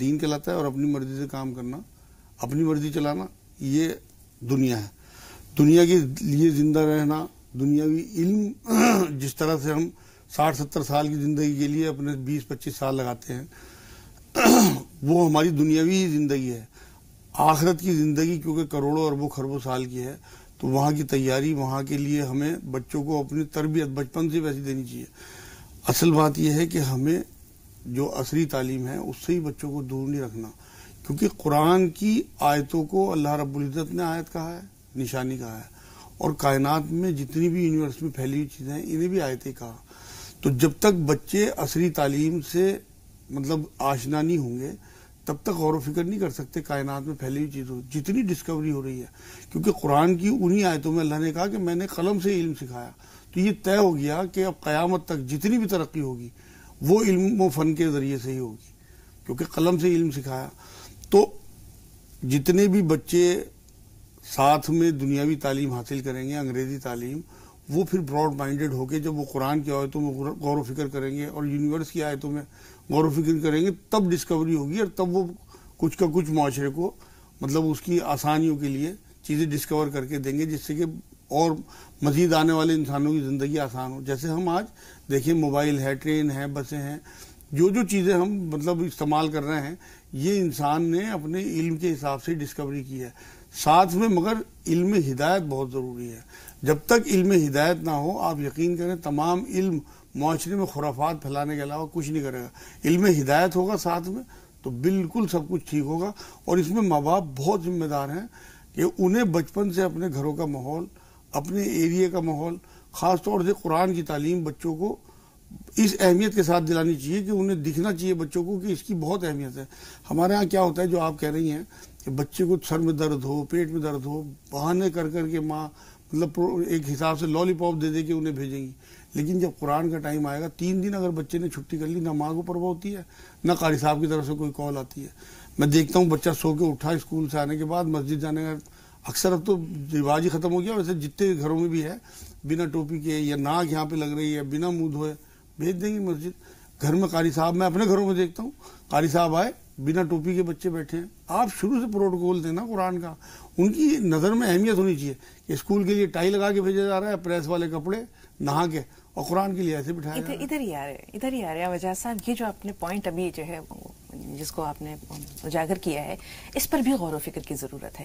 دین کہلاتا ہے، اور اپنی مرضی سے کام کرنا، اپنی مرضی چلانا یہ دنیا ہے. دنیا کے لیے زندہ رہنا، دنیاوی علم جس طرح سے ہم 60-70 سال کی زندگی کے لیے اپنے 20-25 سال لگاتے ہیں وہ ہماری دنیاوی زندگی ہے. آخرت کی زندگی کیونکہ کروڑوں اربوں خربوں سال کی ہے، تو وہاں کی تیاری، وہاں کے لیے ہمیں بچوں کو اپنی تربیت بچپن سے ویسی دینی چاہیے. اصل بات یہ ہے کہ ہمیں جو عصری تعلیم ہے اس سے ہی بچوں کو دور نہیں رکھنا، کیونکہ قرآن کی آیتوں کو اللہ رب العزت نے آیت کہا ہے، نشانی کہا ہے، اور کائنات میں جتنی بھی یونیورس میں پھیلی ہوئی چیزیں ہیں انہیں بھی آیتیں کہا. تو جب تک بچے عصری تعلیم سے مطلب آشنا نہیں ہوں گے تب تک غور و فکر نہیں کر سکتے کائنات میں پھیلی ہوئی چیزوں جتنی ڈسکوری ہو رہی ہے. کیونکہ قرآن کی انہی آیتوں میں اللہ نے کہا کہ میں نے قلم سے علم سکھایا، تو یہ طے ہو گیا کہ اب قیامت تک جتنی بھی ترقی ہوگی وہ علم و فن کے ذریعے سے ہی ہوگی، کیونکہ قلم سے علم سکھایا. تو جتنے بھی بچے ساتھ میں دنیاوی تعلیم حاصل کریں گے، انگریزی تعلیم، وہ پھر براڈ مائنڈڈ ہو کے جب وہ قرآن کی آیتوں میں غور و فکر کریں گے اور یونیورس کی آیتوں میں غور و فکر کریں گے، تب ڈسکوری ہوگی، اور تب وہ کچھ کا کچھ معاشرے کو مطلب اس کی آسانیوں کے لیے چیزیں ڈسکور کر کے دیں گے، جس سے کہ اور مزید آنے والے انسانوں کی زندگی آسان ہو. جیسے ہم آج دیکھیں موبائل ہے، ٹرین ہے، بسیں ہیں، جو چیزیں ہم مطلب استعمال کر رہے ہیں یہ انسان نے اپنے علم کے حساب سے ڈسکوری کی ہے. ساتھ میں مگر علم ہدایت بہت ضروری ہے. جب تک علم ہدایت نہ ہو آپ یقین کریں تمام علم معاشرے میں خرافات پھیلانے کے علاوہ کچھ نہیں کرے گا. علم ہدایت ہوگا ساتھ میں تو بالکل سب کچھ ٹھیک ہوگا. اور اس میں ماں باپ بہت ذمہ دار ہیں کہ انہیں بچپن سے اپنے گھروں کا ماحول، اپنے ایریے کا ماحول، خاص طور سے قرآن کی تعلیم بچوں کو اس اہمیت کے ساتھ دلانی چاہیے کہ انہیں دکھنا چاہیے بچوں کو کہ اس کی بہت اہمیت ہے. ہمارے ہاں کیا ہوتا ہے جو آپ کہہ رہی ہیں کہ بچے کو سر میں درد ہو، پیٹ میں درد ہو، بہانے کر کے ماں مطلب ایک حساب سے لالی پاپ دے کے انہیں بھیجیں گی. لیکن جب قرآن کا ٹائم آئے گا 3 دن اگر بچے نے چھٹی کر لی، نہ ماں کو پرواہ ہوتی ہے نہ قاری صاحب کی طرف سے کوئی کال آتی ہے. میں دیکھتا ہوں بچہ سو کے اٹھا اسکول سے آنے کے بعد مسجد جانے کا اکثر اب تو رواج ہی ختم ہو گیا، ویسے جتنے گھروں میں بھی ہے بنا ٹوپی کے یا ناک یہاں پہ لگ رہی ہے بنا منہ دھوئے بھیج دیں گے مسجد. گھر میں قاری صاحب، میں اپنے گھروں میں دیکھتا ہوں قاری صاحب آئے بنا ٹوپی کے بچے بیٹھے ہیں. آپ شروع سے پروٹوکول دینا قرآن کا. ان کی نظر میں اہمیت ہونی چاہیے کہ اسکول کے لیے ٹائی لگا کے بھیجا جا رہا ہے، پریس والے کپڑے، نہا کے، اور قرآن کے لیے ایسے بٹھایا جا رہا ہے. ادھر ہی آ رہے ہیں وجاہت صاحب. یہ جو آپ نے پوائنٹ ابھی جو ہے جس کو آپ نے اجاگر کیا ہے اس پر بھی غور و فکر کی ضرورت ہے.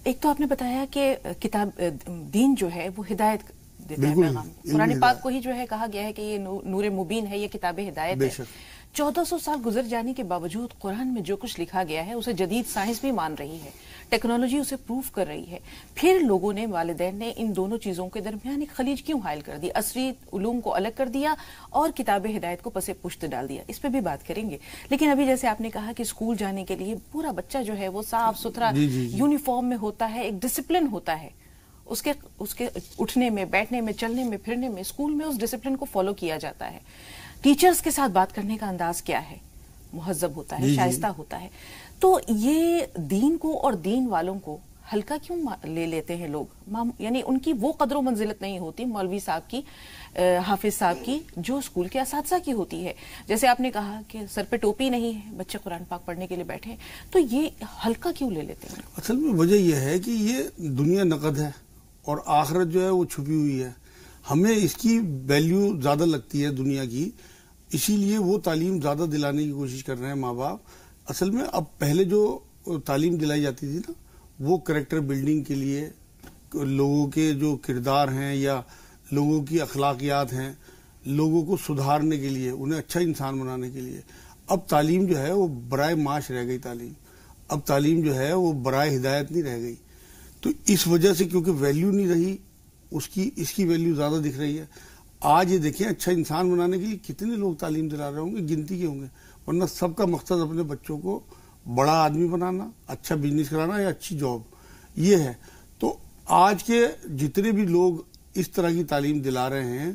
ایک تو آپ نے بتایا کہ کتاب دین جو ہے وہ ہدایت دیتا ہے پیغام. قرآن پاک کو ہی جو ہے کہا گیا ہے کہ یہ نور مبین ہے، یہ کتاب ہدایت ہے. 1400 سال گزر جانے کے باوجود قرآن میں جو کچھ لکھا گیا ہے اسے جدید سائنس بھی مان رہی ہے، ٹیکنالوجی اسے پروف کر رہی ہے. پھر لوگوں نے، والدین نے ان دونوں چیزوں کے درمیان ایک خلیج کیوں حائل کر دی؟ عصری علوم کو الگ کر دیا اور کتاب ہدایت کو پسے پشت ڈال دیا. اس پہ بھی بات کریں گے. لیکن ابھی جیسے آپ نے کہا کہ اسکول جانے کے لیے پورا بچہ جو ہے وہ صاف ستھرا یونیفارم میں ہوتا ہے، ایک ڈسپلن ہوتا ہے اس کے اٹھنے میں، بیٹھنے میں، چلنے میں، پھرنے میں. اسکول میں اس ڈسپلن کو فالو کیا جاتا ہے. ٹیچرز کے ساتھ بات کرنے کا انداز کیا ہے؟ مہذب ہوتا ہے، شائستہ ہوتا ہے. تو یہ دین کو اور دین والوں کو ہلکا کیوں لے لیتے ہیں لوگ؟ یعنی ان کی وہ قدر و منزلت نہیں ہوتی مولوی صاحب کی، حافظ صاحب کی، جو اسکول کے اساتذہ کی ہوتی ہے. جیسے آپ نے کہا کہ سر پہ ٹوپی نہیں ہے، بچے قرآن پاک پڑھنے کے لیے بیٹھے ہیں، تو یہ ہلکا کیوں لے لیتے ہیں؟ اصل میں وجہ یہ ہے کہ یہ دنیا نقد ہے اور آخرت جو ہے وہ چھپی ہوئی ہے. ہمیں اس کی ویلیو زیادہ لگتی ہے دنیا کی، اسی لیے وہ تعلیم زیادہ دلانے کی کوشش کر رہے ہیں ماں باپ. اصل میں اب پہلے جو تعلیم دلائی جاتی تھی نا وہ کریکٹر بلڈنگ کے لیے، لوگوں کے جو کردار ہیں یا لوگوں کی اخلاقیات ہیں، لوگوں کو سدھارنے کے لیے، انہیں اچھا انسان بنانے کے لیے. اب تعلیم جو ہے وہ برائے معاش رہ گئی. اب تعلیم جو ہے وہ برائے ہدایت نہیں رہ گئی. تو اس وجہ سے کیونکہ ویلیو نہیں رہی اس کی ویلیو زیادہ دکھ رہی ہے. آج یہ دیکھیں اچھا انسان بنانے کے لیے کتنے لوگ تعلیم دلا رہے ہوں گے، گنتی کے ہوں گے. ورنہ سب کا مقصد اپنے بچوں کو بڑا آدمی بنانا، اچھا بزنس کرانا یا اچھی جاب، یہ ہے. تو آج کے جتنے بھی لوگ اس طرح کی تعلیم دلا رہے ہیں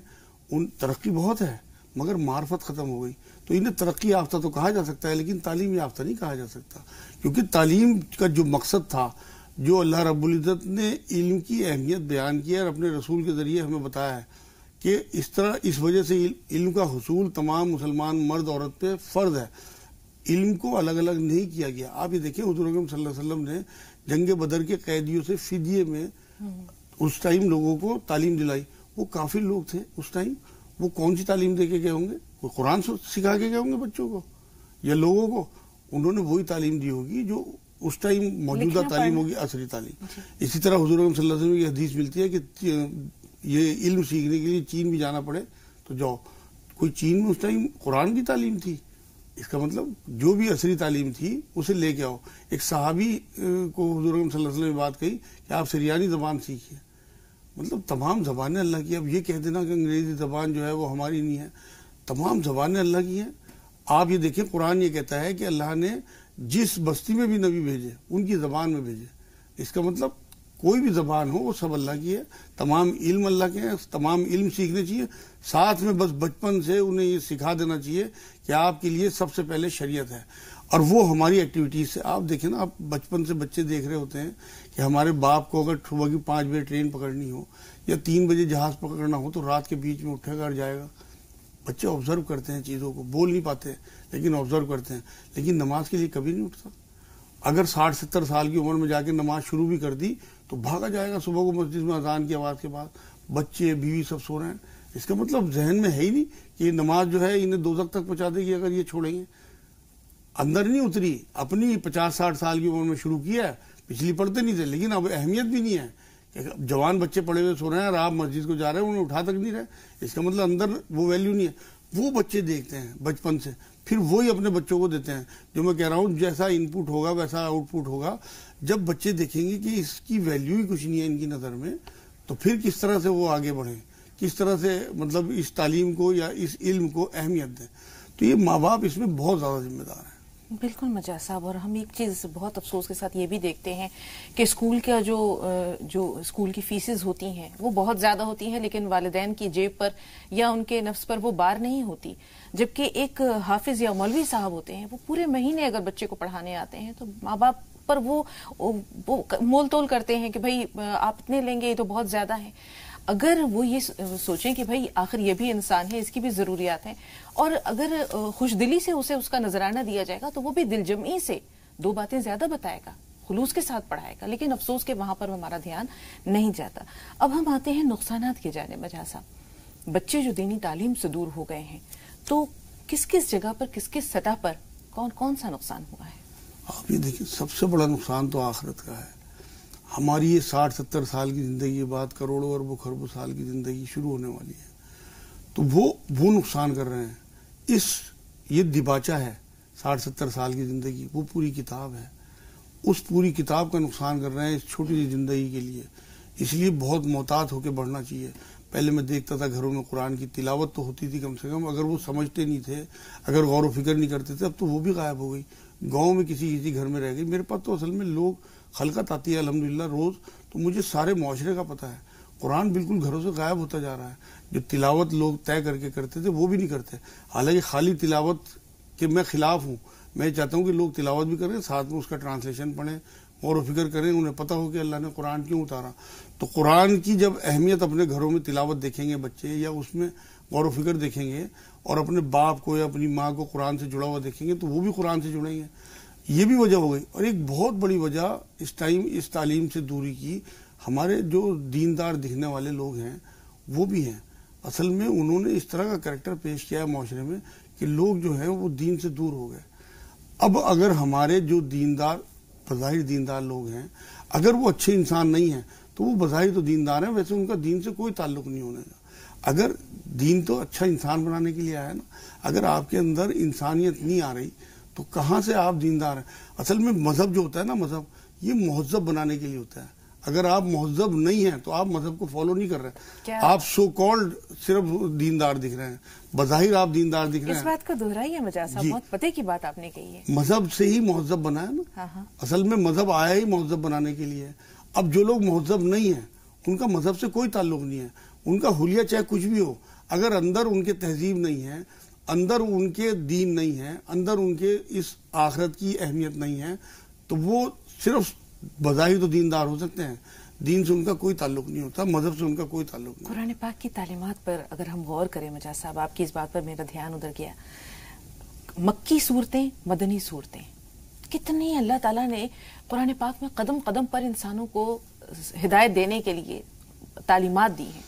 ان ترقی بہت ہے مگر معرفت ختم ہو گئی. تو انہیں ترقی یافتہ تو کہا جا سکتا ہے لیکن تعلیم یافتہ نہیں کہا جا سکتا، کیونکہ تعلیم کا جو مقصد تھا، جو اللہ رب العزت نے علم کی اہمیت بیان کی ہے اور اپنے رسول کے ذریعے ہمیں بتایا ہے کہ اس وجہ سے علم کا حصول تمام مسلمان مرد عورت پہ فرض ہے. علم کو الگ الگ نہیں کیا گیا. آپ یہ دیکھیں حضور اکرم صلی اللہ علیہ وسلم نے جنگ بدر کے قیدیوں سے فدیے میں اس ٹائم لوگوں کو تعلیم دلائی. وہ کافر لوگ تھے اس ٹائم, وہ کون سی تعلیم دے کے گئے ہوں گے؟ وہ قرآن سکھا کے گئے ہوں گے بچوں کو یا لوگوں کو؟ انہوں نے وہی تعلیم دی ہوگی جو اس ٹائم موجودہ تعلیم ہوگی, عصری تعلیم. اسی طرح حضور اکرم صلی اللہ علیہ وسلم کی حدیث ملتی ہے کہ یہ علم سیکھنے کے لیے چین بھی جانا پڑے تو جاؤ. کوئی چین میں اس ٹائم قرآن کی تعلیم تھی, اس کا مطلب جو بھی عصری تعلیم تھی اسے لے کے آؤ. ایک صحابی کو حضور اکرم صلی اللہ علیہ وسلم نے بات کہی کہ آپ سریانی زبان سیکھیے. مطلب تمام زبانیں اللہ کی. اب یہ کہہ دینا کہ انگریزی زبان جو ہے وہ ہماری نہیں ہے, تمام زبانیں اللہ کی ہیں. آپ یہ دیکھیں قرآن یہ کہتا ہے کہ اللہ نے جس بستی میں بھی نبی بھیجے ان کی زبان میں بھیجے. اس کا مطلب کوئی بھی زبان ہو وہ سب اللہ کی ہے, تمام علم اللہ کے ہیں, تمام علم سیکھنے چاہیے. ساتھ میں بس بچپن سے انہیں یہ سکھا دینا چاہیے کہ آپ کے لیے سب سے پہلے شریعت ہے. اور وہ ہماری ایکٹیویٹیز سے آپ دیکھیں نا, آپ بچپن سے بچے دیکھ رہے ہوتے ہیں کہ ہمارے باپ کو اگر صبح کی 5 بجے ٹرین پکڑنی ہو یا 3 بجے جہاز پکڑنا ہو تو رات کے بیچ میں اٹھے گا اور جائے گا. بچے آبزرو کرتے ہیں چیزوں کو, بول نہیں پاتے لیکن آبزرو کرتے ہیں. لیکن نماز کے لیے کبھی نہیں اٹھتا. اگر 60-70 سال کی عمر میں جا کے نماز شروع بھی کر دی تو بھاگا جائے گا صبح کو مسجد میں اذان کی آواز کے بعد. بچے بیوی سب سو رہے ہیں. اس کا مطلب ذہن میں ہے ہی نہیں کہ یہ نماز جو ہے انہیں دوزخ تک پہنچا دے گی اگر یہ چھوڑیں گے. اندر نہیں اتری, اپنی 50-60 سال کی عمر میں شروع کیا ہے. پچھلی پڑھتے نہیں تھے لیکن اب اہمیت بھی نہیں ہے کہ جوان بچے پڑے ہوئے سو رہے ہیں اور آپ مسجد کو جا رہے ہیں, انہیں اٹھا تک نہیں رہے. اس کا مطلب اندر وہ ویلیو نہیں ہے. وہ بچے دیکھتے ہیں بچپن سے, پھر وہی اپنے بچوں کو دیتے ہیں. جو میں کہہ رہا ہوں جیسا ان پٹ ہوگا ویسا آؤٹ پٹ ہوگا. جب بچے دیکھیں گے کہ اس کی ویلیو ہی کچھ نہیں ہے ان کی نظر میں, تو پھر کس طرح سے وہ آگے بڑھیں, کس طرح سے مطلب اس تعلیم کو یا اس علم کو اہمیت دیں. تو یہ ماں باپ اس میں بہت زیادہ ذمہ دار ہیں. بالکل مجاز صاحب. اور ہم ایک چیز بہت افسوس کے ساتھ یہ بھی دیکھتے ہیں کہ اسکول کا جو اسکول کی فیسز ہوتی ہیں وہ بہت زیادہ ہوتی ہیں, لیکن والدین کی جیب پر یا ان کے نفس پر وہ بار نہیں ہوتی. جبکہ ایک حافظ یا مولوی صاحب ہوتے ہیں, وہ پورے مہینے اگر بچے کو پڑھانے آتے ہیں تو ماں باپ پر وہ مول تول کرتے ہیں کہ بھائی آپ اتنے لیں گے, یہ تو بہت زیادہ ہے. اگر وہ یہ سوچیں کہ بھائی آخر یہ بھی انسان ہے, اس کی بھی ضروریات ہیں, اور اگر خوش دلی سے اسے اس کا نذرانہ دیا جائے گا تو وہ بھی دل جمعی سے 2 باتیں زیادہ بتائے گا, خلوص کے ساتھ پڑھائے گا. لیکن افسوس کہ وہاں پر ہمارا دھیان نہیں جاتا. اب ہم آتے ہیں نقصانات کی جانب. مجاز صاحب, بچے جو دینی تعلیم سے دور ہو گئے ہیں تو کس کس جگہ پر, کس کس سطح پر کون سا نقصان ہوا ہے؟ آپ یہ دیکھیں, سب سے بڑا نقصان تو آخرت کا ہے. ہماری یہ 60-70 سال کی زندگی بعد کروڑوں اربوں خربوں سال کی زندگی شروع ہونے والی ہے. تو وہ نقصان کر رہے ہیں. یہ دباچہ ہے 60-70 سال کی زندگی, وہ پوری کتاب ہے. اس پوری کتاب کا نقصان کر رہے ہیں اس چھوٹی سی زندگی کے لیے. اس لیے بہت محتاط ہو کے بڑھنا چاہیے. پہلے میں دیکھتا تھا گھروں میں قرآن کی تلاوت تو ہوتی تھی کم سے کم, اگر وہ سمجھتے نہیں تھے, اگر غور و فکر نہیں کرتے تھے. اب تو وہ بھی غائب ہو گئی. گاؤں میں کسی گھر میں رہ گئی. میرے پاس تو اصل میں لوگ خلقت آتی ہے الحمدللہ روز, تو مجھے سارے معاشرے کا پتہ ہے. قرآن بالکل گھروں سے غائب ہوتا جا رہا ہے. جو تلاوت لوگ طے کر کے کرتے تھے وہ بھی نہیں کرتے. حالانکہ خالی تلاوت کے میں خلاف ہوں. میں چاہتا ہوں کہ لوگ تلاوت بھی کریں, ساتھ میں اس کا ٹرانسلیشن پڑھیں, غور و فکر کریں, انہیں پتہ ہو کہ اللہ نے قرآن کیوں اتارا. تو قرآن کی جب اہمیت اپنے گھروں میں تلاوت دیکھیں گے بچے, یا اس میں غور و فکر دیکھیں گے, اور اپنے باپ کو یا اپنی ماں کو قرآن سے جڑا ہوا دیکھیں گے, تو وہ بھی قرآن سے جڑیں گے. یہ بھی وجہ ہو گئی. اور ایک بہت بڑی وجہ اس ٹائم اس تعلیم سے دوری کی, ہمارے جو دیندار دکھنے والے لوگ ہیں وہ بھی ہیں. اصل میں انہوں نے اس طرح کا کریکٹر پیش کیا ہے معاشرے میں کہ لوگ جو ہیں وہ دین سے دور ہو گئے. اب اگر ہمارے جو دیندار بظاہر دیندار لوگ ہیں, اگر وہ اچھے انسان نہیں ہیں تو وہ بظاہر تو دیندار ہیں, ویسے ان کا دین سے کوئی تعلق نہیں ہونے کا. اگر دین تو اچھا انسان بنانے کے لیے آیا نا, اگر آپ کے اندر انسانیت نہیں آ رہی تو کہاں سے آپ دیندار ہیں. اصل میں مذہب جو ہوتا ہے نا, مذہب یہ مہذب بنانے کے لیے ہوتا ہے. اگر آپ مہذب نہیں ہیں تو آپ مذہب کو فالو نہیں کر رہے, آپ سو کالڈ صرف دیندار دکھ رہے ہیں, بظاہر آپ دیندار دکھ رہے ہیں. اس بات کو دہرائیے مجاز صاحب, بہت پتے کی بات آپ نے کہی ہے. مذہب سے ہی مہذب بنا ہے نا. اصل میں مذہب آیا ہی مہذب بنانے کے لیے. اب جو لوگ مہذب نہیں ہیں ان کا مذہب سے کوئی تعلق نہیں ہے. ان کا حلیہ چاہے کچھ بھی ہو, اگر اندر ان کے تہذیب نہیں ہے, اندر ان کے دین نہیں ہے, اندر ان کے اس آخرت کی اہمیت نہیں ہے, تو وہ صرف بظاہر تو دیندار ہو سکتے ہیں, دین سے ان کا کوئی تعلق نہیں ہوتا, مذہب سے ان کا کوئی تعلق نہیں. قرآن پاک کی تعلیمات پر اگر ہم غور کریں مجاز صاحب, آپ کی اس بات پر میرا دھیان ادھر گیا. مکی صورتیں، مدنی صورتیں، کتنی اللہ تعالیٰ نے قرآن پاک میں قدم قدم پر انسانوں کو ہدایت دینے کے لیے تعلیمات دی ہیں.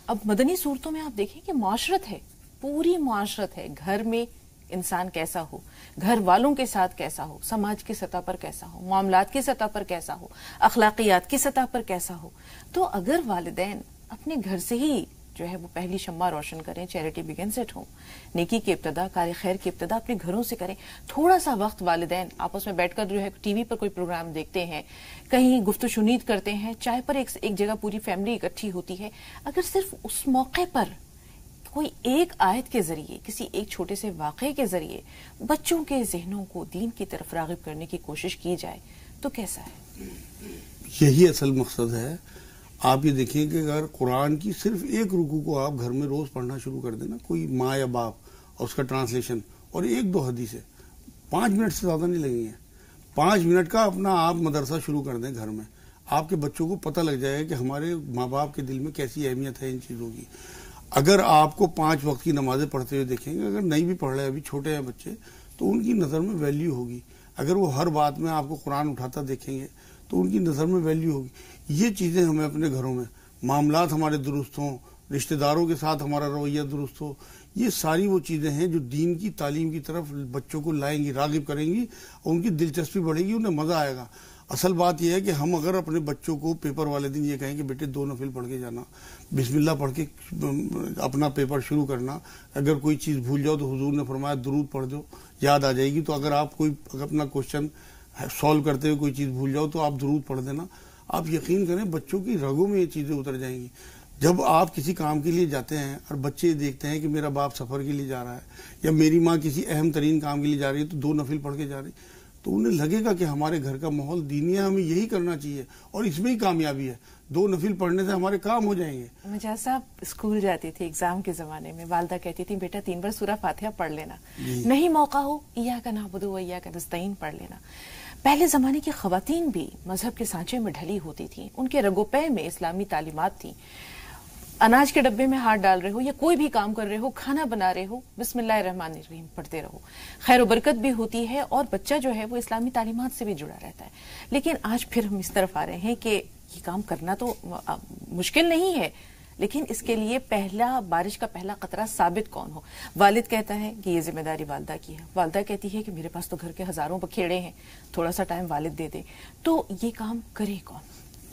اب مدنی صورتوں میں آپ دیکھیں کہ معاشرت ہے، پوری معاشرت ہے. گھر میں انسان کیسا ہو، گھر والوں کے ساتھ کیسا ہو، سماج کی سطح پر کیسا ہو، معاملات کی سطح پر کیسا ہو، اخلاقیات کی سطح پر کیسا ہو. تو اگر والدین اپنے گھر سے ہی جو ہے وہ پہلی شمع روشن کریں، چیریٹی بگنز ایٹ ہوم، نیکی کی ابتدا، کار خیر کی ابتدا اپنے گھروں سے کریں. تھوڑا سا وقت والدین آپس میں بیٹھ کر جو ہے ٹی وی پر کوئی پروگرام دیکھتے ہیں، کہیں گفت و شنید کرتے ہیں، چائے پر ایک جگہ پوری فیملی اکٹھی ہوتی ہے. اگر صرف اس موقع پر کوئی ایک آیت کے ذریعے، کسی ایک چھوٹے سے واقعے کے ذریعے بچوں کے ذہنوں کو دین کی طرف راغب کرنے کی کوشش کی جائے تو کیسا ہے؟ یہی اصل مقصد ہے. آپ یہ دیکھیں کہ اگر قرآن کی صرف ایک رکوع کو آپ گھر میں روز پڑھنا شروع کر دیں نا، کوئی ماں یا باپ، اور اس کا ٹرانسلیشن اور ایک دو حدیثیں، 5 منٹ سے زیادہ نہیں لگیں گے. 5 منٹ کا اپنا آپ مدرسہ شروع کر دیں گھر میں. آپ کے بچوں کو پتہ لگ جائے کہ ہمارے ماں باپ کے دل میں کیسی اہمیت ہے ان چیزوں کی. اگر آپ کو 5 وقت کی نمازیں پڑھتے ہوئے دیکھیں گے، اگر نہیں بھی پڑھ رہے، ابھی چھوٹے ہیں بچے، تو ان کی نظر میں ویلیو ہوگی. اگر وہ ہر بات میں آپ کو قرآن اٹھاتا دیکھیں گے تو ان کی نظر میں ویلیو ہوگی. یہ چیزیں ہمیں اپنے گھروں میں، معاملات ہمارے درست ہوں، رشتہ داروں کے ساتھ ہمارا رویہ درست ہو، یہ ساری وہ چیزیں ہیں جو دین کی تعلیم کی طرف بچوں کو لائیں گی، راغب کریں گی، اور ان کی دلچسپی بڑھے گی، انہیں مزہ آئے گا. اصل بات یہ ہے کہ ہم اگر اپنے بچوں کو پیپر والے دن یہ کہیں کہ بیٹے 2 نفل پڑھ کے جانا، بسم اللہ پڑھ کے اپنا پیپر شروع کرنا، اگر کوئی چیز بھول جاؤ تو حضور نے فرمایا درود پڑھ دو، یاد آ جائے گی. تو اگر آپ کوئی اپنا کوشچن سالو کرتے ہوئے کوئی چیز بھول جاؤ تو آپ درود پڑھ دینا. آپ یقین کریں بچوں کی رگوں میں یہ چیزیں اتر جائیں گی. جب آپ کسی کام کے لیے جاتے ہیں اور بچے دیکھتے ہیں کہ میرا باپ سفر کے لیے جا رہا ہے یا میری ماں کسی اہم ترین کام کے لیے جا رہی ہے تو 2 نفل پڑھ کے جا رہی، تو انہیں لگے گا کہ ہمارے گھر کا ماحول دینی ہے، ہمیں یہی کرنا چاہیے اور اس میں ہی کامیابی ہے. 2 نفل پڑھنے سے ہمارے کام ہو جائیں گے. مجاز صاحب اسکول جاتی تھی ایگزام کے زمانے میں، والدہ کہتی تھی بیٹا 3 بار سورہ فاتحہ پڑھ لینا، نہیں موقع ہو ایاک نعبد و ایاک نستعین پڑھ لینا. پہلے زمانے کی خواتین بھی مذہب کے سانچے میں ڈھلی ہوتی تھیں، ان کے رگو پے میں اسلامی تعلیمات تھیں. اناج کے ڈبے میں ہاتھ ڈال رہے ہو یا کوئی بھی کام کر رہے ہو، کھانا بنا رہے ہو، بسم اللہ الرحمن الرحیم پڑھتے رہو، خیر و برکت بھی ہوتی ہے اور بچہ جو ہے وہ اسلامی تعلیمات سے بھی جڑا رہتا ہے. لیکن آج پھر ہم اس طرف آ رہے ہیں کہ یہ کام کرنا تو مشکل نہیں ہے، لیکن اس کے لیے بارش کا پہلا قطرہ ثابت کون ہو. والد کہتا ہے کہ یہ ذمہ داری والدہ کی ہے، والدہ کہتی ہے کہ میرے پاس تو گھر کے ہزاروں بکھیڑے ہیں، تھوڑا سا ٹائم والد دے دے. تو یہ کام کرے کون؟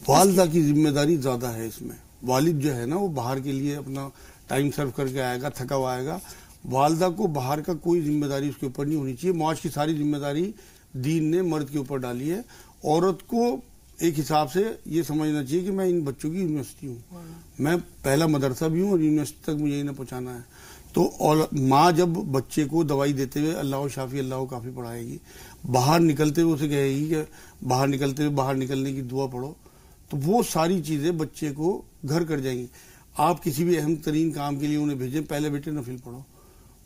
والدہ کی ذمہ داری زیادہ ہے اس میں. والد جو ہے نا وہ باہر کے لیے اپنا ٹائم سرو کر کے آئے گا، تھکا ہوا آئے گا. والدہ کو باہر کا کوئی ذمہ داری اس کے اوپر نہیں ہونی چاہیے. معاش کی ساری ذمہ داری دین نے مرد کے اوپر ڈالی ہے. عورت کو ایک حساب سے یہ سمجھنا چاہیے کہ میں ان بچوں کی یونیورسٹی ہوں، میں پہلا مدرسہ بھی ہوں اور یونیورسٹی تک مجھے انہیں پہنچانا ہے. تو ماں جب بچے کو دوائی دیتے ہوئے اللہ شافی اللہ کافی پڑھائے گی، باہر نکلتے ہوئے اسے کہے گی کہ باہر نکلنے کی دعا پڑھو، تو وہ ساری چیزیں بچے کو گھر کر جائیں گی. آپ کسی بھی اہم ترین کام کے لیے انہیں بھیجیں، پہلے بیٹے نفل پڑھو،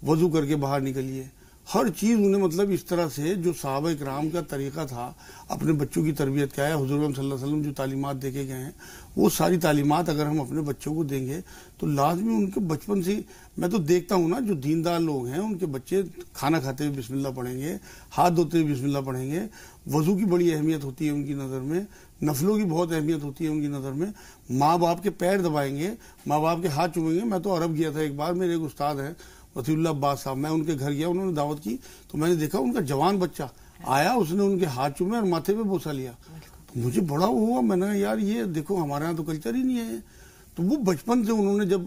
وضو کر کے باہر نکلیے. ہر چیز انہیں مطلب اس طرح سے جو صحابہ اکرام کا طریقہ تھا اپنے بچوں کی تربیت کا ہے، حضور صلی اللہ علیہ وسلم جو تعلیمات دے کے گئے ہیں وہ ساری تعلیمات اگر ہم اپنے بچوں کو دیں گے تو لازمی ان کے بچپن سے. میں تو دیکھتا ہوں نا جو دیندار لوگ ہیں ان کے بچے کھانا کھاتے ہوئے بسم اللہ پڑھیں گے، ہاتھ دھوتے ہوئے بسم اللہ پڑھیں گے. وضو کی بڑی اہمیت ہوتی ہے ان کی نظر میں، نفلوں کی بہت اہمیت ہوتی ہے ان کی نظر میں. ماں باپ کے پیر دبائیں گے، ماں باپ کے ہاتھ چومیں گے. میں تو عرب گیا تھا ایک بار، میرے ایک استاد ہیں وسیع اللہ عباس صاحب، میں ان کے گھر گیا، انہوں نے دعوت کی تو میں نے دیکھا ان کا جوان بچہ آیا، اس نے ان کے ہاتھ چومے اور ماتھے پہ بوسہ لیا. تو مجھے بڑا ہوا، میں نے کہا یار یہ دیکھو ہمارے یہاں تو کلچر ہی نہیں ہے. تو وہ بچپن سے انہوں نے جب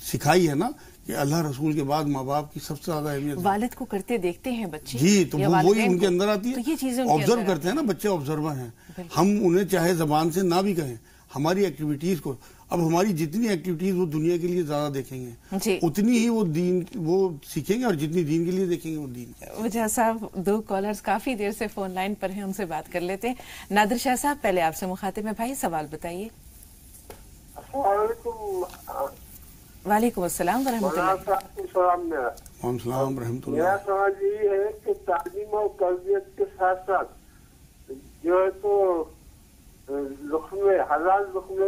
سکھائی ہے نا کہ اللہ رسول کے بعد ماں باپ کی سب سے زیادہ اہمیت والد کو کرتے دیکھتے ہیں بچے، جی، تو وہی ان کے اندر آتی ہے. آبزرو کرتے ہیں نا بچے، آبزرور ہیں. ہم انہیں چاہے زبان سے نہ بھی کہیں، ہماری ایکٹیویٹیز کو، اب ہماری جتنی ایکٹیویٹیز وہ دنیا کے لیے زیادہ دیکھیں گے اتنی ہی وہ دین وہ سیکھیں گے، اور جتنی دین کے لیے دیکھیں گے وہ دین. وجہ صاحب 2 کالرز کافی دیر سے فون لائن پر ہیں، ان سے بات کر لیتے ہیں. نادر شاہ صاحب پہلے آپ سے مخاطب ہے، بھائی سوال بتائیے. وعلیکم السلام ورحمۃ اللہ. وعلیکم السلام ورحمۃ اللہ. میرا سوال یہ ہے کہ تعلیم اور تربیت کے ساتھ ساتھ جو ہے تو لقمے، حلال لقمے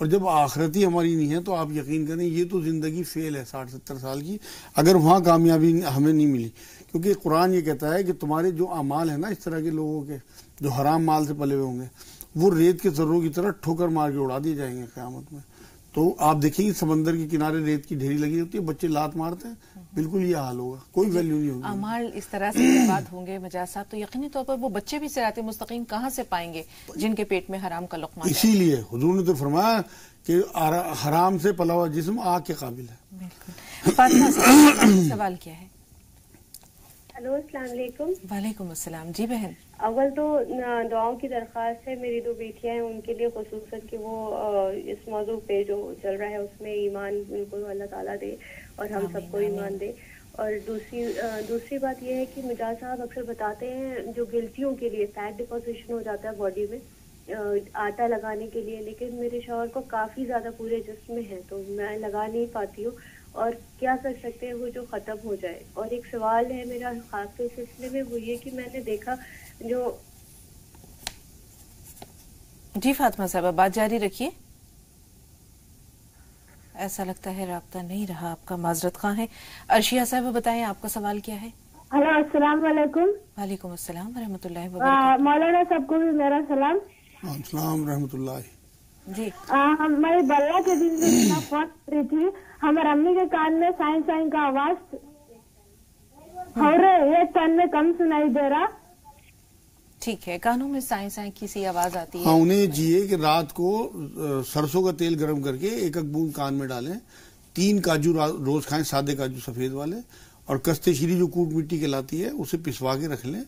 اور جب آخرت ہی ہماری نہیں ہے تو آپ یقین کریں یہ تو زندگی فیل ہے 60-70 سال کی، اگر وہاں کامیابی ہمیں نہیں ملی. کیونکہ قرآن یہ کہتا ہے کہ تمہارے جو اعمال ہیں نا اس طرح کے لوگوں کے جو حرام مال سے پلے ہوئے ہوں گے وہ ریت کے ذروں کی طرح ٹھوکر مار کے اڑا دیے جائیں گے قیامت میں. تو آپ دیکھیں گے سمندر کے کنارے ریت کی ڈھیری لگی ہوتی ہے، بچے لات مارتے ہیں، بالکل یہ حال ہوگا، کوئی ویلیو نہیں ہوگی. اعمال اس طرح سے برباد ہوں گے مجاز صاحب تو یقینی طور پر وہ بچے بھی صراط مستقیم کہاں سے پائیں گے جن کے پیٹ میں حرام کا لقمہ ہے. اسی لیے حضور نے تو فرمایا کہ حرام سے پلا ہوا جسم آگ کے قابل ہے. بالکل. فاطمہ صاحب سوال کیا ہے؟ ہلو السلام علیکم. وعلیکم السلام. جی بہن. اول تو دعاؤں کی درخواست ہے، میری 2 بیٹیاں ہیں ان کے لیے خصوصاً کہ وہ اس موضوع پہ جو چل رہا ہے اس میں ایمان ان کو اللہ تعالیٰ دے اور ہم سب کو ایمان دے. اور دوسری بات یہ ہے کہ مجاز صاحب اکثر بتاتے ہیں جو گلٹیوں کے لیے فیٹ ڈپوزیشن ہو جاتا ہے باڈی میں آٹا لگانے کے لیے، لیکن میرے شوہر کو کافی زیادہ پورے جسم میں ہے تو میں لگا نہیں پاتی ہوں، اور کیا کر سکتے ہیں وہ جو ختم ہو جائے. اور ایک سوال ہے میرا خاص کے سلسلے میں، وہ یہ کہ میں نے دیکھا جو جی فاطمہ صاحب بات جاری رکھیے. ایسا لگتا ہے رابطہ نہیں رہا آپ کا، معذرت خواہ ہیں. عرشیہ صاحب بتائیں آپ کا سوال کیا ہے؟ ہلو السلام علیکم. وعلیکم السلام ورحمۃ اللہ وبرکاتہ. مولانا سب کو بھی میرا سلام. السلام رحمۃ اللہ. جی ہماری بلّہ کے دن میں فون رہی تھی، ہمارے امی کے کان میں سائن سائن کا آواز اور ایک کان میں کم سنائی دے رہا. ٹھیک ہے، کانوں میں سائیں سائیں کی سی آواز آتی ہے. ہاں انہیں چاہیے کہ رات کو سرسوں کا تیل گرم کر کے ایک بوند کان میں ڈالیں، 3 کاجو روز کھائیں، سادے کاجو سفید والے، اور کستے شیری جو کوٹ مٹی کہلاتی ہے اسے پسوا کے رکھ لیں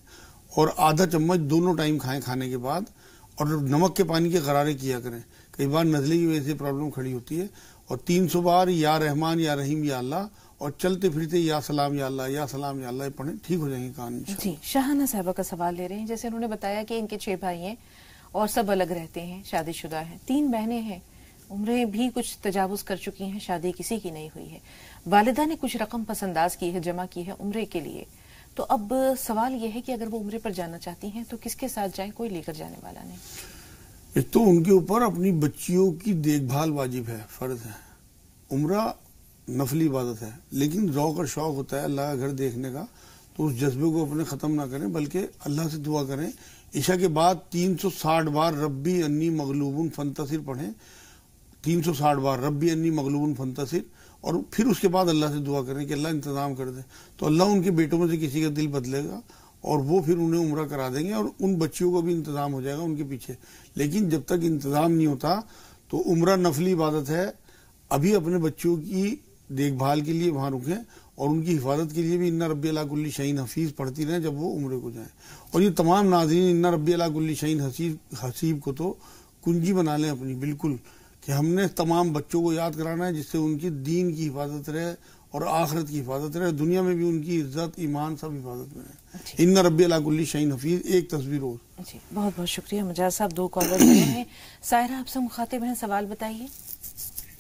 اور آدھا چمچ دونوں ٹائم کھائیں کھانے کے بعد، اور نمک کے پانی کے غرارے کیا کریں. کئی بار نزلے کی وجہ سے پرابلم کھڑی ہوتی ہے. اور 300 بار یا رحمان یا رحیم یا اللہ، اور چلتے پھرتے یا سلام یا اللہ یا سلام یا اللہ پڑھیں، ٹھیک ہو جائیں گے کان. جی شاہانہ صاحبہ کا سوال لے رہے ہیں. جیسے انہوں نے بتایا کہ ان کے 6 بھائی ہیں اور سب الگ رہتے ہیں، شادی شدہ ہیں، 3 بہنیں ہیں، عمریں بھی کچھ تجاوز کر چکی ہیں، شادی کسی کی نہیں ہوئی ہے. والدہ نے کچھ رقم پس انداز کی ہے، جمع کی ہے عمرے کے لیے. تو اب سوال یہ ہے کہ اگر وہ عمرے پر جانا چاہتی ہیں تو کس کے ساتھ جائیں؟ کوئی لے کر جانے والا نہیں. ایک تو ان کے اوپر اپنی بچیوں کی دیکھ بھال واجب ہے، فرض ہے. عمرہ نفلی عبادت ہے، لیکن ذوق اور شوق ہوتا ہے اللہ کا گھر دیکھنے کا، تو اس جذبے کو اپنے ختم نہ کریں بلکہ اللہ سے دعا کریں. عشاء کے بعد 360 بار ربی انی مغلوب فانتصر پڑھیں، 360 بار ربی انی مغلوب فانتصر، اور پھر اس کے بعد اللہ سے دعا کریں کہ اللہ انتظام کر دے. تو اللہ ان کے بیٹوں میں سے کسی کا دل بدلے گا اور وہ پھر انہیں عمرہ کرا دیں گے، اور ان بچیوں کا بھی انتظام ہو جائے گا ان کے پیچھے. لیکن جب تک انتظام نہیں ہوتا تو عمرہ نفلی عبادت ہے. ابھی اپنے بچوں کی دیکھ بھال کے لیے وہاں رکیں اور ان کی حفاظت کے لیے بھی اِنَّ رَبِّي عَلَىٰ كُلِّ شَيْءٍ حفیظ پڑھتی رہیں جب وہ عمرے کو جائیں. اور یہ تمام ناظرین اِنَّ رَبِّي عَلَىٰ كُلِّ شَيْءٍ حسیب کو تو کنجی بنا لیں اپنی، بالکل، کہ ہم نے تمام بچوں کو یاد کرانا ہے جس سے ان کی دین کی حفاظت رہے اور آخرت کی حفاظت رہے، دنیا میں بھی ان کی عزت ایمان سب حفاظت میں رہے. اِنَّ رَبِّي عَلَىٰ كُلِّ شَيْءٍ حفیظ. ایک تصویر روز. جی بہت بہت شکریہ مجاز صاحب. 2 کالر ہوئے ہیں. سائرہ آپ سے مخاطب ہیں، سوال بتائیے.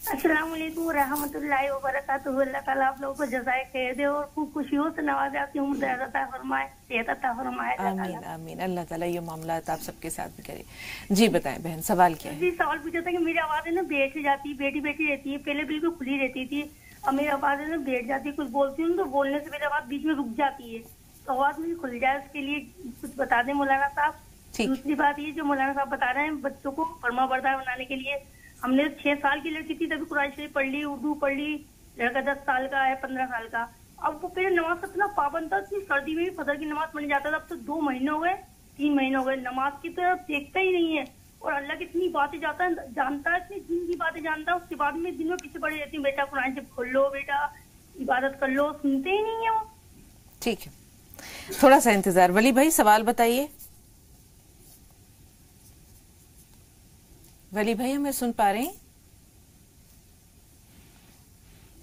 السلام علیکم ورحمۃ اللہ وبرکاتہ. اللہ تعالیٰ آپ لوگوں کو جزائے خیر دے اور خوب خوشیوں سے نوازے، آپ کی عمر عطا فرمائے، صحت عطا فرمائے. آمین آمین. اللہ تعالیٰ یہ معاملات آپ سب کے ساتھ بھی کرے. جی بتائیں بہن، سوال کیا ہے؟ جی سوال پوچھا تھا کہ میری آواز ہے نا بیٹھ جاتی، بیٹھی بیٹھی رہتی ہے، پہلے بالکل کھلی رہتی تھی، اب میری آواز ہے نا بیٹھ جاتی ہے. کچھ بولتی ہوں تو بولنے سے میری آواز بیچ میں رک جاتی ہے، تو آواز میری کھل جائے اس کے لیے کچھ بتا دیں مولانا صاحب. دوسری بات یہ جو مولانا صاحب بتا رہے ہیں بچوں کو فرما بردار بنانے کے لیے، ہم نے 6 سال کی لڑکی تھی تبھی قرآن شریف پڑھ لی، اردو پڑھ لی. لڑکا 10 سال کا ہے، 15 سال کا. اب وہ پہلے نماز کا اتنا پابند تھا، اتنی سردی میں بھی فجر کی نماز پڑھنے جاتا تھا. اب تو 2 مہینے ہو گئے، 3 مہینے ہو گئے، نماز کی طرف دیکھتا ہی نہیں ہے. اور اللہ کی اتنی باتیں جانتا ہے، اتنی دین کی باتیں جانتا ہے، اس کے بعد میں دن میں پیچھے پڑی رہتی ہوں، بیٹا قرآن شریف کھول لو، بیٹا عبادت کر لو، سنتے ہی نہیں ہے وہ. ٹھیک ہے، تھوڑا سا انتظار. ولی بھائی سوال بتائیے. ولی بھائی ہمیں سن پا رہے ہیں؟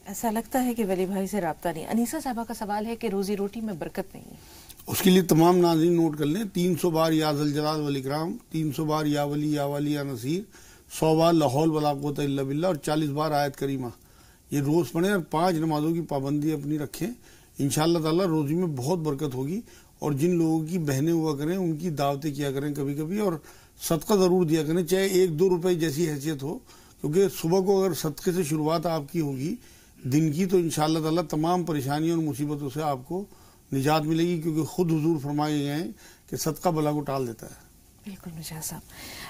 ایسا لگتا ہے کہ ولی بھائی سے رابطہ نہیں. انیسہ صاحبہ کا سوال ہے کہ روزی روٹی میں برکت نہیں ہے. اس کے لیے تمام ناظرین نوٹ کر لیں، 300 بار یا ذوالجلال والاکرام، 300 بار یا ولی یا ولی یا نصیر، 100 بار لا حول ولا قوت الا باللہ، اور 40 بار آیت کریمہ. یہ روز پڑھیں اور 5 نمازوں کی پابندی اپنی رکھیں. انشاءاللہ تعالی روزی میں بہت برکت ہوگی. اور جن لوگوں کی بہنیں ہوا کریں ان کی دعوتیں کیا کریں کبھی کبھی، اور صدقہ ضرور دیا کریں، چاہے 1-2 روپے جیسی حیثیت ہو. کیونکہ صبح کو اگر صدقے سے شروعات آپ کی ہوگی دن کی تو انشاءاللہ تعالیٰ تمام پریشانیوں اور مصیبتوں سے آپ کو نجات ملے گی، کیونکہ خود حضور فرمائے گئے ہیں کہ صدقہ بلا کو ٹال دیتا ہے۔ بالکل مجاز صاحب،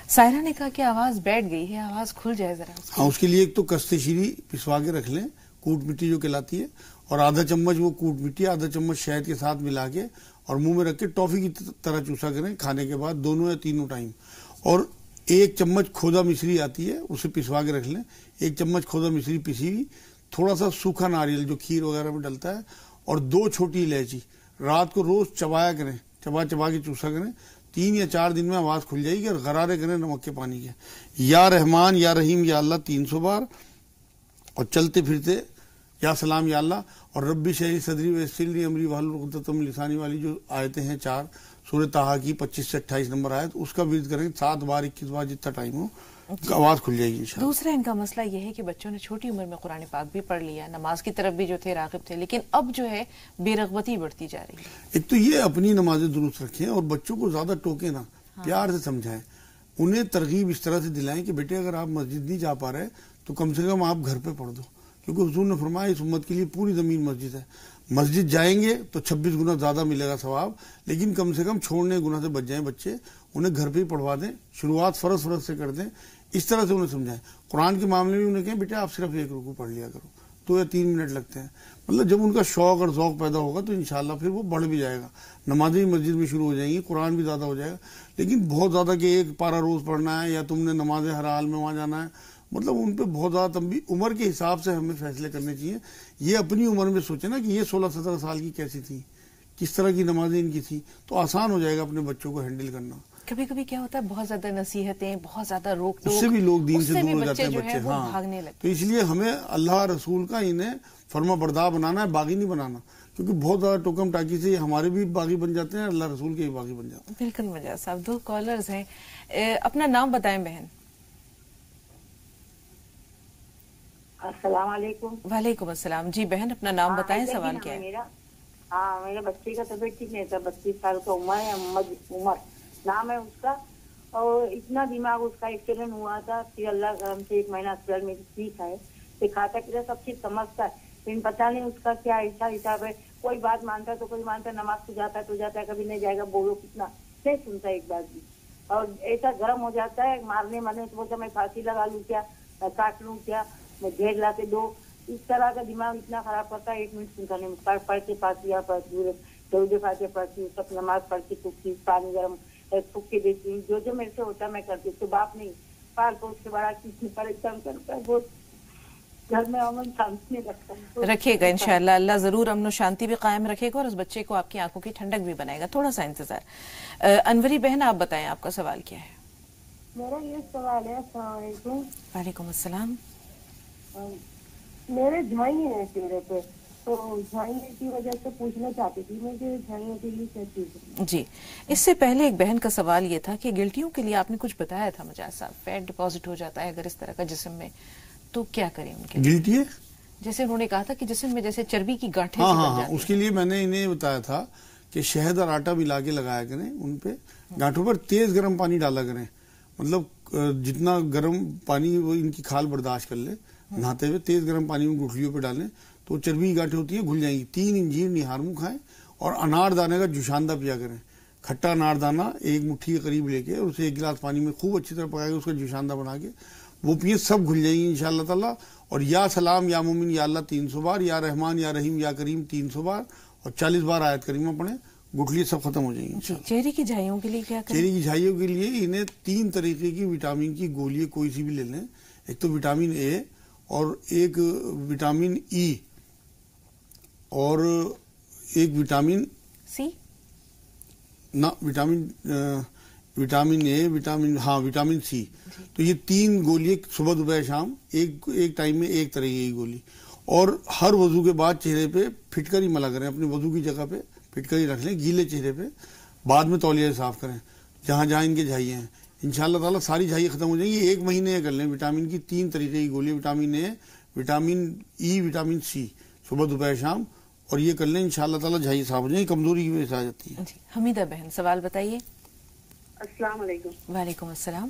سائرہ نے کہا کہ آواز بیٹھ گئی ہے، آواز کھل جائے ذرا۔ ہاں، اس کے لیے ایک تو کست شیری پسوا کے رکھ لیں، کوٹ مٹی جو کہلاتی ہے، اور آدھا چمچ وہ کوٹ مٹی آدھا چمچ شہد کے ساتھ ملا کے اور منہ میں رکھ کے ٹافی کی طرح چوسا کریں کھانے کے بعد، دونوں یا تینوں ٹائم۔ اور 1 چمچ کھودا مصری آتی ہے، اسے پسوا کے رکھ لیں، 1 چمچ کھودا مصری پسی ہوئی، تھوڑا سا سوکھا ناریل جو کھیر وغیرہ میں ڈلتا ہے، اور 2 چھوٹی الائچی، رات کو روز چبایا کریں، چبا کے چوسا کریں، 3 یا 4 دن میں آواز کھل جائے گی، اور غرارے کریں نمک کے پانی کے، یا رحمان یا رحیم یا اللہ 300 بار، اور چلتے پھرتے یا سلام یا اللہ، اور ربی شہری صدری ویسر لی امری واحلل عقدۃ من لسانی والی جو آیتیں ہیں 4 سورہ طٰہٰ کی 25 سے 28 نمبر آیت، اس کا ورد کریں 7 بار 21 بار جتنا ٹائم ہو، آواز کھل جائے گی انشاءاللہ۔ دوسرا ان کا مسئلہ یہ ہے کہ بچوں نے چھوٹی عمر میں قرآن پاک بھی پڑھ لیا، نماز کی طرف بھی جو تھے راغب تھے، لیکن اب جو ہے بے رغبتی بڑھتی جا رہی ہے۔ ایک تو یہ اپنی نمازیں درست رکھیں اور بچوں کو زیادہ ٹوکیں نہ، پیار سے سمجھائیں، انہیں ترغیب اس طرح سے دلائیں کہ بیٹے اگر آپ مسجد نہیں جا پا رہے تو کم سے کم آپ گھر پہ پڑھ دو، کیونکہ حضور نے فرمایا اس امت کے لیے پوری زمین مسجد ہے، مسجد جائیں گے تو 26 گنا زیادہ ملے گا ثواب، لیکن کم سے کم چھوڑنے گناہ سے بچ جائیں بچے، انہیں گھر پہ ہی پڑھوا دیں، شروعات فرض سے کر دیں، اس طرح سے انہیں سمجھائیں۔ قرآن کے معاملے میں انہیں کہیں بیٹے آپ صرف 1 رکوع پڑھ لیا کرو، 2 یا 3 منٹ لگتے ہیں، مطلب جب ان کا شوق اور ذوق پیدا ہوگا تو انشاءاللہ پھر وہ بڑھ بھی جائے گا، نمازیں مسجد میں شروع ہو جائیں گی، قرآن بھی زیادہ ہو جائے گا۔ لیکن بہت زیادہ کہ 1 پارہ روز پڑھنا ہے یا تم نے نماز ہر حال میں وہاں جانا ہے، مطلب ان پہ بہت زیادہ تنبیہ، عمر کے حساب سے ہمیں فیصلے کرنے چاہیے۔ یہ اپنی عمر میں سوچیں نا کہ یہ 16-17 سال کی کیسی تھی، کس طرح کی نمازیں ان کی تھی، تو آسان ہو جائے گا اپنے بچوں کو ہینڈل کرنا۔ کبھی کبھی کیا ہوتا ہے بہت زیادہ نصیحتیں، بہت زیادہ روک ٹوک، اس سے بھی لوگ دین سے اس دور ہو بھی جاتے ہیں جو ہے بچے، وہ ہاں، بھاگنے لگتے تو اس لیے ہمیں اللہ رسول کا انہیں فرما بردار بنانا ہے، باغی نہیں بنانا، کیونکہ بہت زیادہ ٹوکم ٹاکی سے ہمارے بھی باغی بن جاتے ہیں، اللہ رسول کے بھی باغی بن جاتے ہیں۔ بالکل مجاز صاحب، 2 کالرز ہیں، اپنا نام بتائیں بہن۔ السلام علیکم۔ وعلیکم السلام، جی بہن اپنا نام بتائیں، سوال کیا ہے؟ ہاں، میرے بچے کا طبیعت ٹھیک نہیں تھا، 32 سال کا عمر ہے، عمر نام ہے اس کا، اور اتنا دماغ اس کا ایکسیڈنٹ ہوا تھا، پھر اللہ کرم سے 1 مہینہ اسپتال میں ٹھیک ہے، پھر کھاتا پیتا سب چیز سمجھتا ہے، لیکن پتہ نہیں اس کا کیا ایسا حساب ہے، کوئی بات مانتا ہے تو کوئی مانتا ہے، نماز کو جاتا ہے تو جاتا ہے، کبھی نہیں جائے گا، بولو کتنا نہیں سنتا ایک بات بھی، اور ایسا گرم ہو جاتا ہے، مارنے تو بولتا میں پھانسی لگا لوں کیا، کاٹ لوں کیا، میں گھیر لا کے دو، اس طرح کا دماغ اتنا خراب کرتا ہے، 1 منٹ سنتا نہیں، پڑھ کے فاتحہ پڑھتی ہے، درود فاتحہ پڑھتی ہوں، سب نماز پڑھ کے پھوکتی، پانی گرم پھوک کے دیتی ہوں، جو میرے سے ہوتا ہے میں کرتی ہوں، تو باپ نہیں پال پوس کے بڑا کسی پریشان کرتا ہے، بہت گھر میں امن شانتی نہیں رکھتا ہے۔ رکھیے گا انشاءاللہ، اللہ ضرور امن و شانتی بھی قائم رکھے گا اور اس بچے کو آپ کی آنکھوں کی ٹھنڈک بھی بنائے گا، تھوڑا سا انتظار۔ انوری بہن آپ بتائیں آپ کا سوال کیا ہے؟ میرا یہ سوال ہے، السلام علیکم۔ وعلیکم السلام۔ میرے جھائی ہیں چہرے پہ، تو جھائی کی وجہ سے پوچھنا چاہتی تھی میں کہ جھائیوں کے لیے کیا چیز ہے؟ جی، اس سے پہلے ایک بہن کا سوال یہ تھا کہ گلٹیوں کے لیے آپ نے کچھ بتایا تھا مجاز صاحب، فیٹ ڈپازٹ ہو جاتا ہے اگر اس طرح کا جسم میں، تو کیا کریں ان کے؟ گلٹی ہے جیسے انہوں نے کہا تھا کہ جسم میں جیسے چربی کی گانٹھیں ہاں سی بن ہاں ہاں، جاتی اس کے لیے میں نے انہیں بتایا تھا کہ شہد اور آٹا ملا کے لگایا کریں ان پہ گانٹھوں پر، تیز گرم پانی ڈالا کریں، مطلب جتنا گرم پانی وہ ان کی کھال برداشت کر لے، نہاتے ہوئے تیز گرم پانی میں گٹھلیوں پہ ڈالیں تو چربی کی گانٹیں ہوتی ہیں گھل جائیں گی۔ 3 انجیر نہارمو کھائیں اور انار دانے کا جوشاندہ پیا کریں، کھٹا انار دانہ 1 مٹھی کے قریب لے کے اور اسے 1 گلاس پانی میں خوب اچھی طرح پکا کے اس کا جوشاندہ بنا کے وہ پیے، سب گھل جائیں گی انشاءاللہ تعالیٰ۔ اور یا سلام یا مومن یا اللہ 300 بار، یا رحمان یا رحیم یا کریم 300 بار، اور 40 بار آیت کریمہ پڑھیں، گٹھلی سب ختم ہو جائیں گی انشاءاللہ۔ چہرے کی جھائیوں کے لیے کیا کریں؟ چہرے کی جھائیوں کے لیے انہیں 3 طریقے کی وٹامن کی گولی کوئی سی بھی لے لیں، ایک تو وٹامن اے اور ایک وٹامن ای اور ایک وٹامن سی، نہ وٹامن اے، وٹامن سی، تو یہ 3 گولی صبح دوپہر شام ایک ٹائم میں ایک طرح کی گولی، اور ہر وضو کے بعد چہرے پہ پھٹکر ہی ملا کریں، اپنے وضو کی جگہ پہ پھٹکر ہی رکھ لیں گیلے چہرے پہ، بعد میں تولیہ صاف کریں جہاں جہاں ان کے جھائیاں ہیں، انشاءاللہ تعالیٰ ساری جھائیاں ختم ہو جائیں گی۔ 1 مہینے کر لیں، وٹامن کی 3 طریقے کی گولی، vitamin A, vitamin E, vitamin C, صبح دوپہر شام، اور یہ کر لیں انشاءاللہ تعالیٰ جھائی صاف ہو جائیں، کمزوری کی وجہ سے آ جاتی ہے۔ حمیدہ بہن سوال بتائیے۔ السلام علیکم۔ وعلیکم السلام۔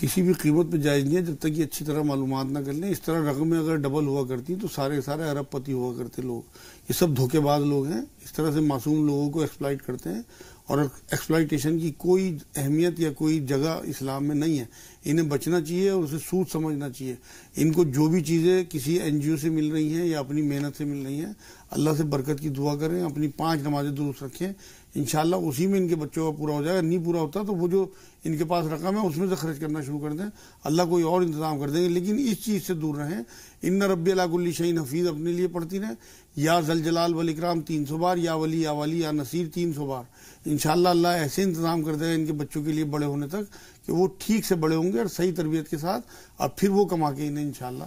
کسی بھی قیمت پہ جائز نہیں ہے جب تک یہ اچھی طرح معلومات نہ کر لیں. اس طرح رقمیں اگر ڈبل ہوا کرتی تو سارے ارب پتی ہوا کرتے لوگ. یہ سب دھوکے باز لوگ ہیں. اس طرح سے معصوم لوگوں کو ایکسپلائٹ کرتے ہیں اور ایکسپلائٹیشن کی کوئی اہمیت یا کوئی جگہ اسلام میں نہیں ہے. انہیں بچنا چاہیے اور اسے سود سمجھنا چاہیے. ان کو جو بھی چیزیں کسی NGO سے مل رہی ہیں یا اپنی محنت سے مل رہی ہیں, اللہ سے برکت کی دعا کریں, اپنی 5 نمازیں درست رکھیں, انشاءاللہ اسی میں ان کے بچوں کا پورا ہو جائے گا. نہیں پورا ہوتا تو وہ جو ان کے پاس رقم ہے اس میں سے خرچ کرنا شروع کر دیں, اللہ کوئی اور انتظام کر دیں گے. لیکن اس چیز سے دور رہیں. ان ربی علی کل شیء حفیظ اپنے لیے پڑھتی رہیں. یا ذل جلال والاکرام 300 بار, یا ولی یا ولی یا نصیر 300 بار. انشاءاللہ اللہ ایسے انتظام کر دے گا ان کے بچوں کے لیے بڑے ہونے تک کہ وہ ٹھیک سے بڑے ہوں گے اور صحیح تربیت کے ساتھ, اور پھر وہ کما کے انہیں انشاءاللہ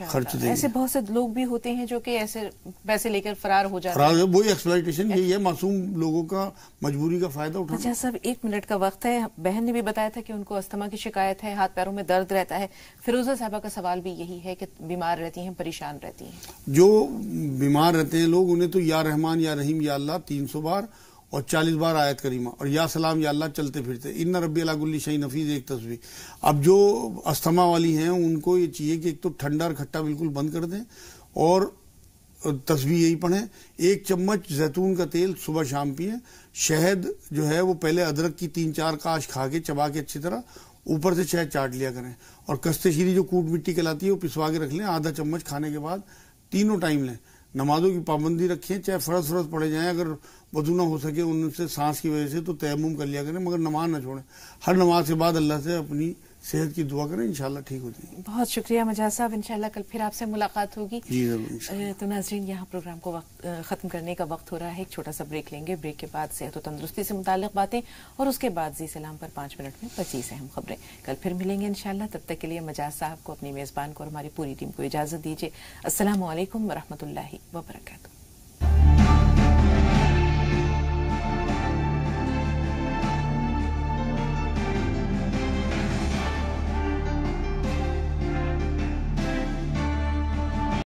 خرچ دیں گے. ایسے بہت سے لوگ بھی ہوتے ہیں جو کہ ایسے پیسے لے کر فرار ہو جاتے ہیں. وہی ایکسپلائٹیشن یہی ہے, معصوم لوگوں کا مجبوری کا فائدہ اٹھانا. اچھا صاحب 1 منٹ کا وقت ہے. بہن نے بھی بتایا تھا کہ ان کو استھما کی شکایت ہے, ہاتھ پیروں میں درد رہتا ہے. فیروزہ صاحبہ کا سوال بھی یہی ہے کہ بیمار رہتی ہیں, پریشان رہتی ہیں. جو بیمار رہتے ہیں لوگ انہیں تو یا رحمان یا رحیم یا اللہ 300 بار اور 40 بار آیت کریمہ اور یا سلام یا اللہ چلتے پھرتے. ان ربی علی کل شیء حفیظ ایک تصویر. اب جو استھما والی ہیں ان کو یہ چاہیے کہ ایک تو ٹھنڈا اور کھٹا بالکل بند کر دیں اور تسبیح یہی پڑھیں. 1 چمچ زیتون کا تیل صبح شام پئیں. شہد جو ہے وہ پہلے ادرک کی 3-4 کاش کھا کے چبا کے اچھی طرح اوپر سے شہد چاٹ لیا کریں. اور کستے شیری جو کوٹ مٹی کہلاتی ہے وہ پسوا کے رکھ لیں. آدھا چمچ کھانے کے بعد تینوں ٹائم لیں. نمازوں کی پابندی رکھیں, چاہے فرض پڑے جائیں. اگر وضو نہ ہو سکے ان سے سانس کی وجہ سے تو تیمم کر لیا کریں, مگر نماز نہ چھوڑیں. ہر نماز کے بعد اللہ سے اپنی صحت کی دعا کریں, انشاءاللہ ٹھیک ہو جائے گی. بہت شکریہ مجاز صاحب, انشاءاللہ کل پھر آپ سے ملاقات ہوگی. جی ضرور. تو ناظرین یہاں پروگرام کو ختم کرنے کا وقت ہو رہا ہے. ایک چھوٹا سا بریک لیں گے. بریک کے بعد صحت و تندرستی سے متعلق باتیں اور اس کے بعد زی سلام پر 5 منٹ میں 25 اہم خبریں. کل پھر ملیں گے انشاءاللہ. تب تک کے لیے مجاز صاحب کو, اپنی میزبان کو اور ہماری پوری ٹیم کو اجازت دیجیے. السلام علیکم ورحمۃ اللہ وبرکاتہ.